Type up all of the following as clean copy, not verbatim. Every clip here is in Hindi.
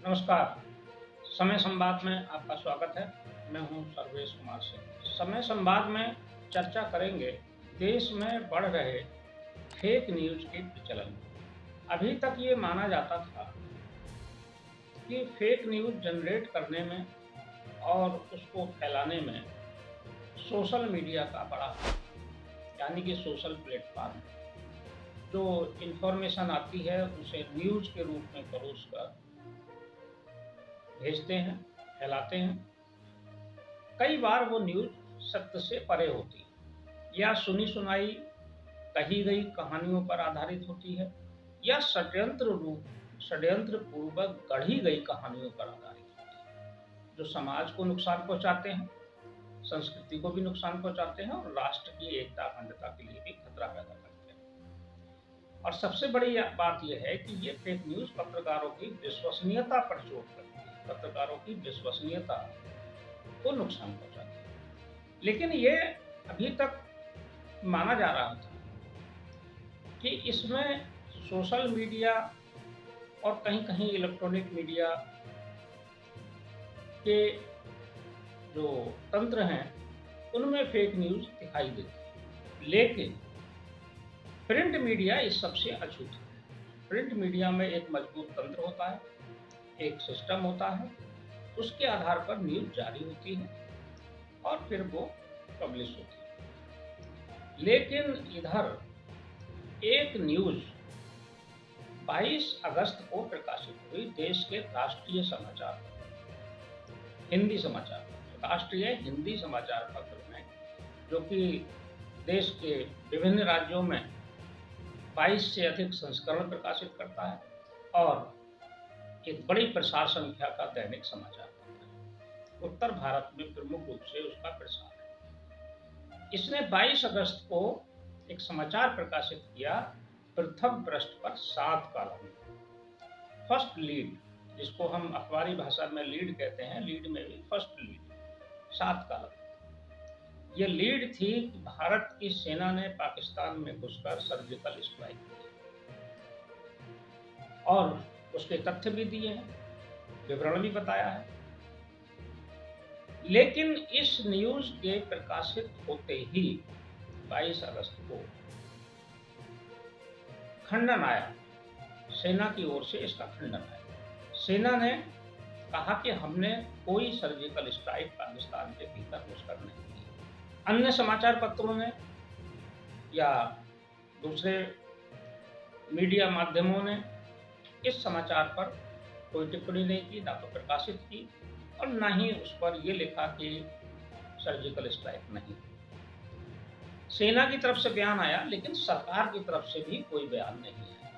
नमस्कार। समय संवाद में आपका स्वागत है। मैं हूं सर्वेश कुमार सिंह। समय संवाद में चर्चा करेंगे देश में बढ़ रहे फेक न्यूज़ के प्रचलन। अभी तक ये माना जाता था कि फेक न्यूज़ जनरेट करने में और उसको फैलाने में सोशल मीडिया का बड़ा हाथ है। यानी कि सोशल प्लेटफ़ॉर्म जो इन्फॉर्मेशन आती है उसे न्यूज़ के रूप में परोसकर भेजते हैं, फैलाते हैं। कई बार वो न्यूज़ सत्य से परे होती है या सुनी-सुनाई कही गई कहानियों पर आधारित होती है या षड्यंत्र पूर्वक गढ़ी गई कहानियों पर आधारित होती है, जो समाज को नुकसान पहुँचाते हैं, संस्कृति को भी नुकसान पहुँचाते हैं और राष्ट्र की एकता अखंडता के लिए भी खतरा पैदा करते हैं। और सबसे बड़ी बात ये है कि ये फेक न्यूज़ पत्रकारों की विश्वसनीयता पर चोट करती है, पत्रकारों की विश्वसनीयता को नुकसान पहुँचाती है। लेकिन ये अभी तक माना जा रहा था कि इसमें सोशल मीडिया और कहीं-कहीं इलेक्ट्रॉनिक मीडिया के जो तंत्र हैं, उनमें फेक न्यूज़ दिखाई देती है। लेकिन प्रिंट मीडिया इस सबसे अछूत है। प्रिंट मीडिया में एक मजबूत तंत्र होता है, एक सिस्टम होता है, उसके आधार पर न्यूज़ जारी होती है और फिर वो पब्लिश होती है। लेकिन इधर एक न्यूज़ 22 अगस्त को प्रकाशित हुई देश के राष्ट्रीय समाचार हिंदी समाचार पत्र, राष्ट्रीय हिंदी समाचार पत्र में, जो कि देश के विभिन्न राज्यों में 22 से अधिक संस्करण प्रकाशित करता है और एक बड़ी प्रसार संख्या का दैनिक समाचार पत्र है। उत्तर भारत में प्रमुख रूप से उसका प्रसार है। इसने 22 अगस्त को एक समाचार प्रकाशित किया, प्रथम पृष्ठ पर 7 कॉलम, फर्स्ट लीड, जिसको हम अखबारी भाषा में लीड कहते हैं, लीड में भी फर्स्ट लीड, 7 कॉलम। ये लीड थी कि भारत की सेना ने पाकिस्तान में घुसकर सर्जिकल स्ट्राइक की और उसके तथ्य भी दिए हैं, विवरण भी बताया है। लेकिन इस न्यूज़ के प्रकाशित होते ही 22 अगस्त को खंडन आया, सेना की ओर से इसका खंडन आया। सेना ने कहा कि हमने कोई सर्जिकल स्ट्राइक पाकिस्तान के भीतर घुसकर नहीं की। अन्य समाचार पत्रों ने या दूसरे मीडिया माध्यमों ने इस समाचार पर कोई टिप्पणी नहीं की, ना तो प्रकाशित की और ना ही उस पर यह लिखा कि सर्जिकल स्ट्राइक नहीं। सेना की तरफ से बयान आया, लेकिन सरकार की तरफ से भी कोई बयान नहीं आया।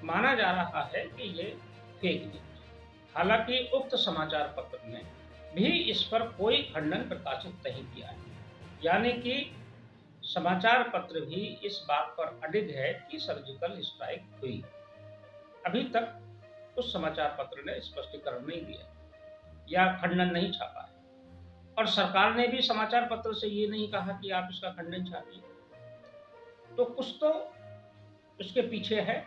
माना जा रहा है कि ये फेक न्यूज़। हालांकि उक्त समाचार पत्र ने भी इस पर कोई खंडन प्रकाशित नहीं किया है। यानी कि समाचार पत्र भी इस बात पर अडिग है कि सर्जिकल स्ट्राइक हुई। अभी तक उस समाचार पत्र ने स्पष्टीकरण नहीं दिया या खंडन नहीं छापा है और सरकार ने भी समाचार पत्र से ये नहीं कहा कि आप इसका खंडन छापिए। तो कुछ तो इसके पीछे है।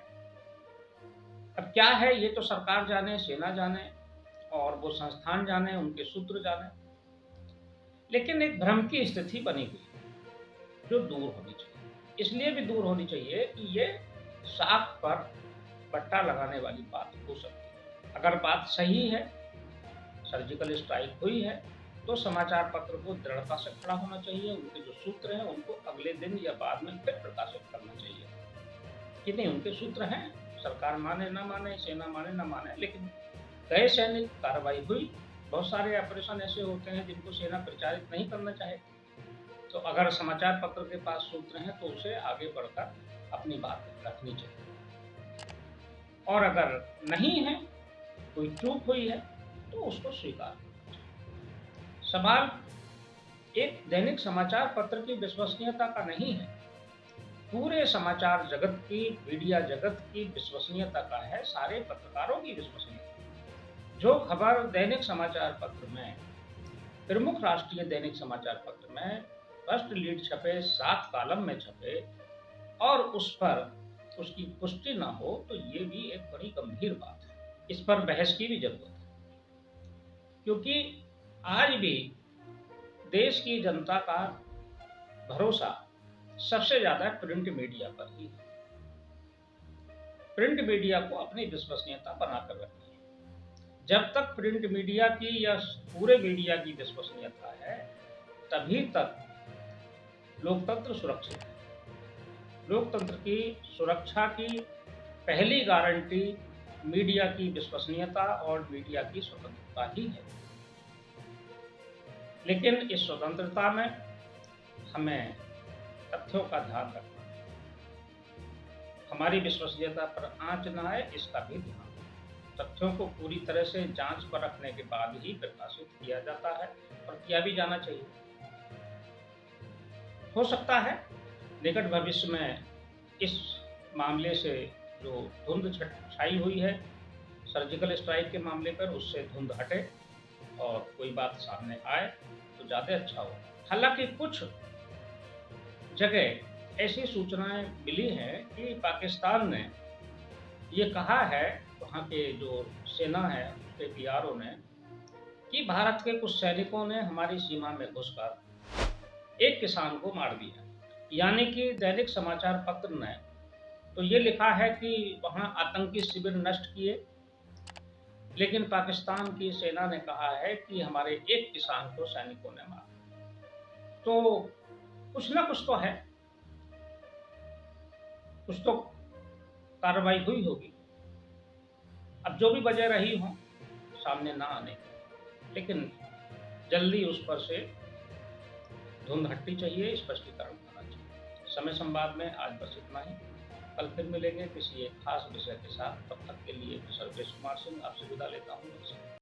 अब क्या है ये तो सरकार जाने, सेना जाने और वो संस्थान जाने, उनके सूत्र जाने। लेकिन एक भ्रम की स्थिति बनी हुई जो दूर होनी चाहिए। इसलिए भी दूर होनी चाहिए कि ये साख पर पट्टा लगाने वाली बात हो सकती है। अगर बात सही है, सर्जिकल स्ट्राइक हुई है, तो समाचार पत्र को दृढ़ता से खड़ा होना चाहिए। उनके जो सूत्र हैं उनको अगले दिन या बाद में फिर प्रकाशित करना चाहिए कि नहीं, उनके सूत्र हैं, सरकार माने ना माने, सेना माने ना माने, लेकिन गए सैनिक, कार्रवाई हुई। बहुत सारे ऑपरेशन ऐसे होते हैं जिनको सेना प्रचारित नहीं करना चाहेती। तो अगर समाचार पत्र के पास सूत्र हैं तो उसे आगे बढ़कर अपनी बात रखनी चाहिए और अगर नहीं है, कोई चूक हुई है, तो उसको स्वीकार करना चाहिए। सवाल एक दैनिक समाचार पत्र की विश्वसनीयता का नहीं है, पूरे समाचार जगत की, मीडिया जगत की विश्वसनीयता का है, सारे पत्रकारों की विश्वसनीयता। जो खबर दैनिक समाचार पत्र में, प्रमुख राष्ट्रीय दैनिक समाचार पत्र में फर्स्ट लीड छपे, 7 कॉलम में छपे और उस पर उसकी पुष्टि ना हो, तो ये भी एक बड़ी गंभीर बात है। इस पर बहस की भी जरूरत है, क्योंकि आज भी देश की जनता का भरोसा सबसे ज्यादा प्रिंट मीडिया पर ही है। प्रिंट मीडिया को अपनी विश्वसनीयता बनाकर रखनी है। जब तक प्रिंट मीडिया की या पूरे मीडिया की विश्वसनीयता है, तभी तक लोकतंत्र सुरक्षित है। लोकतंत्र की सुरक्षा की पहली गारंटी मीडिया की विश्वसनीयता और मीडिया की स्वतंत्रता ही है। लेकिन इस स्वतंत्रता में हमें तथ्यों का ध्यान रखना है। हमारी विश्वसनीयता पर आंच न आए, इसका भी ध्यान रखें। तथ्यों को पूरी तरह से जांच पर रखने के बाद ही प्रकाशित किया जाता है और किया भी जाना चाहिए। हो सकता है निकट भविष्य में इस मामले से जो धुंध छाई हुई है सर्जिकल स्ट्राइक के मामले पर, उससे धुंध हटे और कोई बात सामने आए तो ज़्यादा अच्छा हो। हालांकि कुछ जगह ऐसी सूचनाएं मिली हैं कि पाकिस्तान ने ये कहा है, वहाँ के जो सेना है उसके पीआरओ ने, कि भारत के कुछ सैनिकों ने हमारी सीमा में घुसकर एक किसान को मार दिया। यानी कि दैनिक समाचार पत्र ने तो ये लिखा है कि वहाँ आतंकी शिविर नष्ट किए, लेकिन पाकिस्तान की सेना ने कहा है कि हमारे एक किसान को सैनिकों ने मारा। तो कुछ ना कुछ तो है, कुछ तो कार्रवाई हुई होगी। अब जो भी वजह रही हो सामने ना आने की, लेकिन जल्दी उस पर से धुंध हटनी चाहिए, स्पष्टीकरण होना चाहिए। समय संवाद में आज बस इतना ही। कल फिर मिलेंगे किसी एक खास विषय के साथ। तब तक के लिए सर्वेश कुमार सिंह आपसे विदा लेता हूँ।